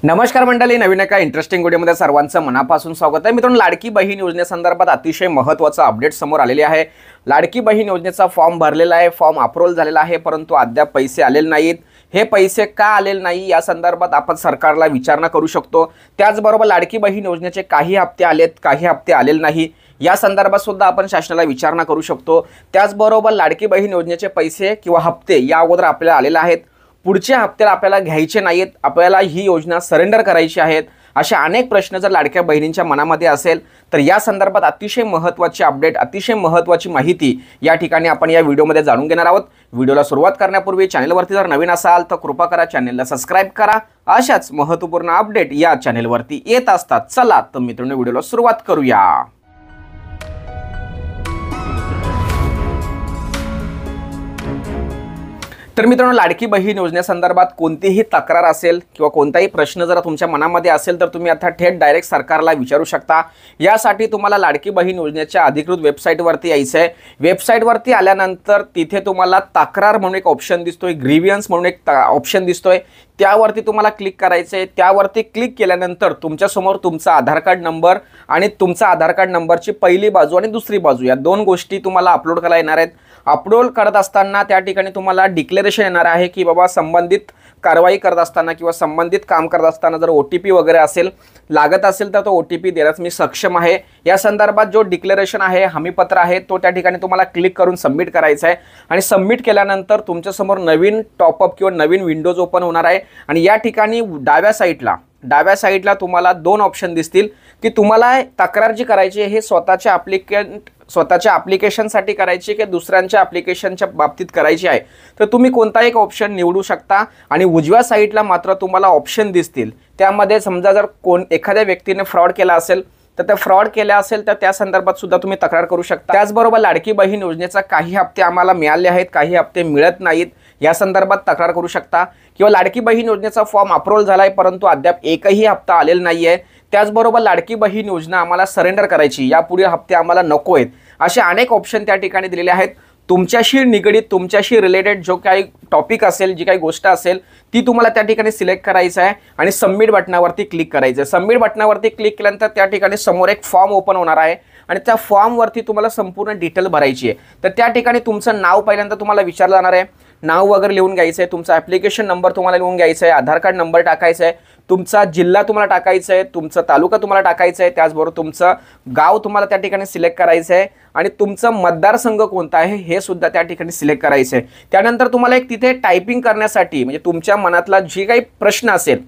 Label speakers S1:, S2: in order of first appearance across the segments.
S1: नमस्कार मंडळी, नवीन एका इंटरेस्टिंग व्हिडिओमध्ये सर्वांचं मनापासून स्वागत आहे। मित्रांनो, लाडकी बहीण योजनेसंदर्भात अतिशय महत्त्वाचं अपडेट समोर आलेले आहे। लाडकी बहीण योजनेचा फॉर्म भरलेला आहे, फॉर्म अप्रूव्हल झालेला आहे, परंतु अद्याप पैसे आलेले नाहीत। हे पैसे का आलेले नाही या संदर्भात आपण सरकारला विचारणा करू शकतो। त्याचबरोबर लाडकी बहीण योजनेचे काही हप्ते आलेत, काही हप्ते आलेले नाही या संदर्भात सुद्धा आपण शासनाला विचारणा करू शकतो। त्याचबरोबर लाडकी बहीण योजनेचे पैसे किंवा हप्ते या अगोदर आपल्याला आलेले आहेत, पुढच्या हप्त्याला आपल्याला घ्यायचे नाहीत, आपल्याला ही योजना सरेंडर करायची आहेत, अशा अनेक प्रश्न जर लाडक्या बहिणींच्या मनामध्ये असेल तर या संदर्भात अतिशय महत्त्वाचे अपडेट, अतिशय महत्त्वाची माहिती या ठिकाणी आपण या व्हिडिओमध्ये जाणून घेणार आहोत। व्हिडिओला सुरुवात करण्यापूर्वी चॅनलवरती जर नवीन असाल तर कृपा करा चॅनलला सबस्क्राइब करा। अशाच महत्त्वपूर्ण अपडेट या चॅनलवरती येत असतात। चला तर मित्रांनो, व्हिडिओला सुरुवात करूया। तर मित्रांनो, लाडकी बहीण योजनेसंदर्भात कोणतीही तक्रार असेल किंवा कोणताही प्रश्न जर तुमच्या मनामध्ये असेल तर तुम्ही आता थेट डायरेक्ट सरकारला विचारू शकता। यासाठी तुम्हाला लाडकी बहीण योजनेच्या अधिकृत वेबसाईटवरती यायचं आहे। वेबसाईटवरती आल्यानंतर तिथे तुम्हाला तक्रार म्हणून एक ऑप्शन दिसतोय, ग्रीव्हियन्स म्हणून एक ऑप्शन दिसतोय, त्यावरती तुम्हाला क्लिक करायचं आहे। त्यावरती क्लिक केल्यानंतर तुमच्यासमोर तुमचा आधार कार्ड नंबर आणि तुमचा आधार कार्ड नंबरची पहिली बाजू आणि दुसरी बाजू या दोन गोष्टी तुम्हाला अपलोड करायला येणार आहेत। अपलोड करत असताना त्या ठिकाणी तुम्हाला डिक्लेरेशन येणार आहे की बाबा संबंधित कारवाई करत असताना किंवा संबंधित काम करत असताना जर OTP वगैरे असेल लागत असेल तर तो OTP देण्यास मी सक्षम आहे। या संदर्भात जो डिक्लेरेशन आहे, हमीपत्र आहे, तो त्या ठिकाणी तुम्हाला क्लिक करून सबमिट करायचा आहे आणि सबमिट केल्यानंतर तुमच्यासमोर नवीन टॉपअप किंवा नवीन विंडोज ओपन होणार आहे। आणि या ठिकाणी डाव्या साईडला तुम्हाला दोन ऑप्शन दिसतील की तुम्हाला तक्रार जी करायची आहे हे स्वतःच्या ॲप्लिकेशनसाठी करायची की दुसऱ्यांच्या ॲप्लिकेशनच्या बाबतीत करायची आहे, तर तुम्ही कोणताही एक ऑप्शन निवडू शकता। आणि उजव्या साईडला मात्र तुम्हाला ऑप्शन दिसतील, त्यामध्ये समजा जर एखाद्या व्यक्तीने फ्रॉड केला असेल तर त्या फ्रॉड केल्या असेल तर त्या संदर्भात सुद्धा तुम्ही तक्रार करू शकता। त्याचबरोबर लाडकी बहीण योजनेचा काही हप्ते आम्हाला मिळाले आहेत, काही हप्ते मिळत नाहीत या संदर्भात तक्रार करू शकता। किंवा लाडकी बहीण योजनेचा फॉर्म अप्रूव्हल झाला आहे परंतु अद्याप एकही हप्ता आलेला नाही आहे। त्याचबरोबर लाडकी बहीण योजना आम्हाला सरेंडर करायची, यापुढील हप्ते आम्हाला नको आहेत, असे अनेक ऑप्शन त्या ठिकाणी दिलेले आहेत। तुमच्याशी निगडीत, तुमच्याशी रिलेटेड जो काही टॉपिक असेल, जी काही गोष्ट असेल ती तुम्हाला त्या ठिकाणी सिलेक्ट करायचं आहे आणि सबमिट बटनावरती क्लिक करायचं आहे। सबमिट बटनावरती क्लिक केल्यानंतर त्या ठिकाणी समोर एक फॉर्म ओपन होणार आहे आणि त्या फॉर्मवरती तुम्हाला संपूर्ण डिटेल भरायची आहे। तर त्या ठिकाणी तुमचं नाव पहिल्यांदा तुम्हाला विचारलं जाणार आहे, नाव वगैरे लिहून घ्यायचं आहे, तुमचा ॲप्लिकेशन नंबर तुम्हाला लिहून घ्यायचा आहे, आधार कार्ड नंबर टाकायचा आहे, तुमचा जिल्हा तुम्हाला टाकायचा आहे, तुमचा तालुका तुम्हाला टाकायचा आहे, त्याचबरोबर तुमचं गाव तुम्हाला त्या ठिकाणी सिलेक्ट करायचं आहे आणि तुमचा मतदारसंघ कोणता आहे हे सुद्धा त्या ठिकाणी सिलेक्ट करायचं आहे। त्यानंतर तुम्हाला एक तिथे टायपिंग करण्यासाठी म्हणजे तुमच्या मनातला जे काही प्रश्न असेल,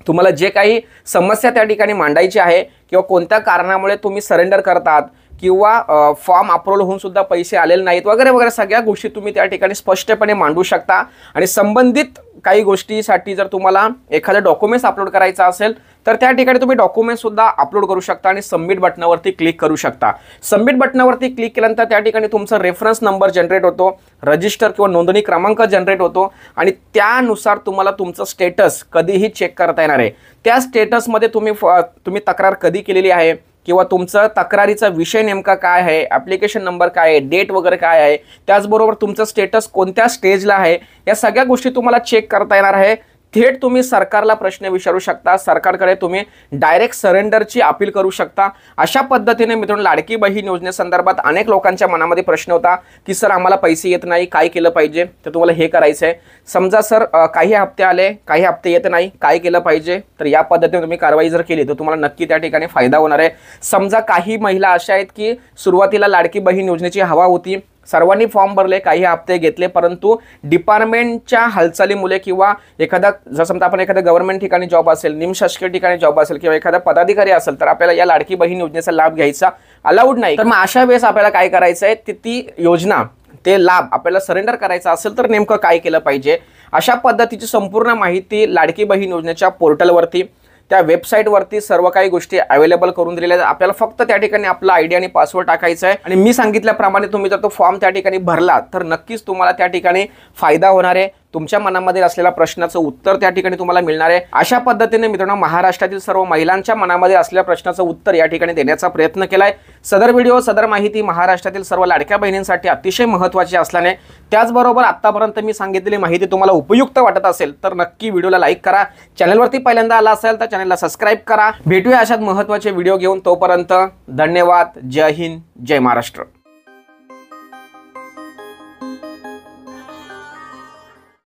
S1: तुम्हाला जे काही समस्या त्या ठिकाणी मांडायची आहे किंवा कोणत्या कारणामुळे तुम्ही सरेंडर करतात किंवा फॉर्म अप्रूव्हल होऊन सुद्धा पैसे आलेले नाहीत वगैरे वगैरे सगळ्या गोष्टी तुम्ही त्या ठिकाणी स्पष्टपणे मांडू शकता। आणि संबंधित काही गोष्टीसाठी जर तुम्हाला एखादा डॉक्युमेंट्स अपलोड करायचा असेल तर त्या ठिकाणी तुम्ही डॉक्युमेंट सुद्धा अपलोड करू शकता आणि सबमिट बटनावरती क्लिक करू शकता। सबमिट बटनावरती क्लिक केल्यानंतर त्या ठिकाणी तुमचा रेफरन्स नंबर जनरेट होतो, रजिस्टर किंवा नोंदणी क्रमांक जनरेट होतो आणि त्यानुसार तुम्हाला तुमचं स्टेटस कधीही चेक करता येणार आहे। त्या स्टेटसमध्ये तुम्ही तक्रार कधी केलेली आहे किंवा तुमचा तक्रारीचा विषय नेमका काय आहे, ॲप्लिकेशन नंबर काय आहे, डेट वगैरे काय आहे, त्याचबरोबर तुमचं स्टेटस कोणत्या स्टेजला आहे, या सगळ्या गोष्टी तुम्हाला चेक करता येणार आहे। थेट तुम्ही सरकारला प्रश्न विचारू शकता, सरकारकडे तुम्ही डायरेक्ट सरेंडरची अपील करू शकता। अशा पद्धतीने मित्रांनो, लाडकी बहीण योजनेसंदर्भात अनेक लोकांच्या मनामध्ये प्रश्न होता की सर आम्हाला पैसे येत नाही, काय केलं पाहिजे, तर तुम्हाला हे करायचं आहे। समजा सर काही हप्ते आले, काही हप्ते येत नाही, काय केलं पाहिजे, तर या पद्धतीने तुम्ही कारवाई जर केली तर तुम्हाला नक्की त्या ठिकाणी फायदा होणार आहे। समजा काही महिला अशा आहेत की सुरुवातीला लाडकी बहीण योजनेची हवा होती, सर्वांनी फॉर्म भरले, काही हप्ते घेतले, परंतु डिपार्टमेंटच्या हालचालीमुळे किंवा जर समजा आपण एखाद्या गव्हर्नमेंट ठिकाणी जॉब असेल, निमशासकीय ठिकाणी जॉब असेल किंवा एखादा पदाधिकारी असेल तर आपल्याला या लाडकी बहीण योजनेचा लाभ घ्यायचा अलाउड नाही। तर मग अशा वेळेस आपल्याला काय करायचं आहे, ती योजना, ते लाभ आपल्याला सरेंडर करायचा असेल तर नेमकं काय केलं पाहिजे, अशा पद्धतीची संपूर्ण माहिती लाडकी बहीण योजनेच्या पोर्टलवरती, त्या वेबसाईटवरती सर्व काही गोष्टी अवेलेबल करून दिलेल्या आहेत। आपल्याला फक्त त्या ठिकाणी आपला ID आणि पासवर्ड टाकायचा आहे आणि मी सांगितल्याप्रमाणे तुम्ही जर तो फॉर्म त्या ठिकाणी भरला तर नक्कीच तुम्हाला त्या ठिकाणी फायदा होणार आहे। तुमच्या मनामध्ये असलेल्या प्रश्नाचं उत्तर त्या ठिकाणी तुम्हाला मिळणार आहे। अशा पद्धतीने मित्रांनो महाराष्ट्रातील सर्व महिलांच्या मनामध्ये असलेल्या प्रश्नाचं उत्तर या ठिकाणी देण्याचा प्रयत्न केलाय। सदर व्हिडिओ सदर माहिती महाराष्ट्रातील सर्व लाडक्या बहिणींसाठी अतिशय महत्त्वाची असल्याने त्याचबरोबर आतापर्यंत मी सांगितलेली माहिती तुम्हाला उपयुक्त वाटत असेल तर नक्की व्हिडिओला लाईक करा। चॅनलवरती पहिल्यांदा आला असेल तर चॅनलला सबस्क्राइब करा। भेटूया अशाच महत्त्वाचे व्हिडिओ घेऊन, तोपर्यंत धन्यवाद। जय हिंद, जय महाराष्ट्र।